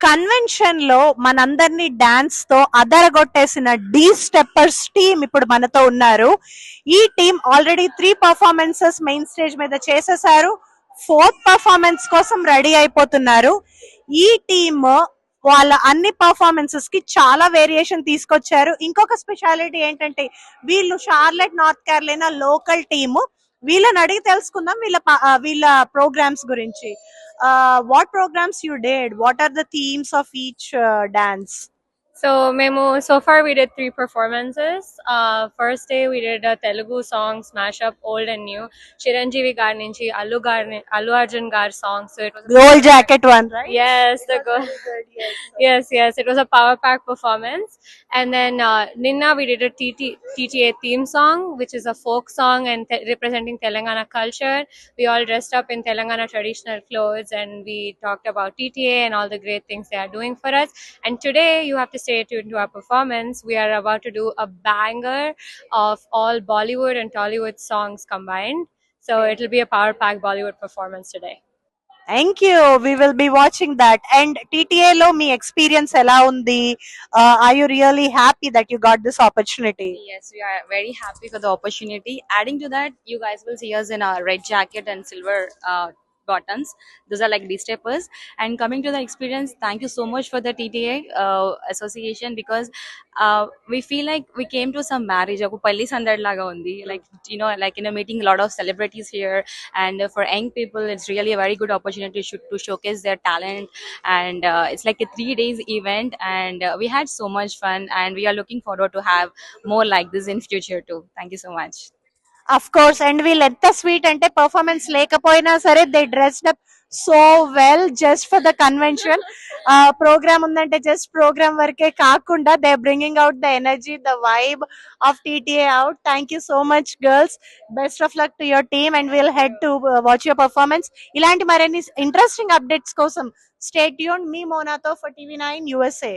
Convention లో మనందరినీ dance తో అదరగొట్టేసిన డి స్టెప్పర్స్ టీమ్ ఇప్పుడు మనతో ఉన్నారు. ఈ team already 3 performances main stage మీద చేసేసారు. 4th పర్ఫార్మెన్స్ కోసం రెడీ అయిపోతున్నారు. ఈ టీమ్ వాళ్ళ అన్ని పర్ఫార్మెన్సెస్ కి చాలా వేరియేషన్ తీసుకొచ్చారు. ఇంకొక స్పెషాలిటీ ఏంటంటే వీళ్ళు షార్లెట్ నార్త్ కేరళైనా లోకల్ టీమ్. వీళ్ళని అడిగి తెలుసుకుందాం వీళ్ళ ప్రోగ్రామ్స్ గురించి. What programs you did? What are the themes of each dance? So so far we did 3 performances. First day we did a Telugu song smash up old and new. Chiranjeevi gar nunchi Allu Arjun gar song. So it was Gold jacket one, right? yes, the gold. Yes, it was a power pack performance. And then Ninna we did a TTA theme song, which is a folk song and representing Telangana culture. We all dressed up in Telangana traditional clothes and we talked about TTA and all the great things they are doing for us. And today you have to stay tuned to our performance. We are about to do a banger of all Bollywood and Tollywood songs combined. So it'll be a power pack Bollywood performance today. Thank you. We will be watching that. And TTA lo me experience ఎలా ఉంది? Are you really happy that you got this opportunity? Yes, we are very happy for the opportunity. Adding to that, you guys will see us in a red jacket and silver buttons. Those are like D-steppers. And coming to the experience, thank you so much for the TTA association, because we feel like we came to some marriage. Oku palli sandad laga undi. Like, you know, like in a meeting a lot of celebrities here, and for young people, it's really a very good opportunity to showcase their talent. And it's like a 3 days event, and we had so much fun, and we are looking forward to have more like this in future too. Thank you so much. Of course. And వీళ్ళు ఎంత sweet అంటే performance లేకపోయినా సరే they dressed up so well just for the convention. Programme ఉందంటే జస్ట్ programme వరకే కాకుండా they bringing out the energy, the vibe of TTA out. Thank you so much girls. Best of luck to your team and will head to watch your performance. ఇలాంటి మరిన్ని interesting updates కోసం stay tuned మీ మోనాతో for TV 9 USA.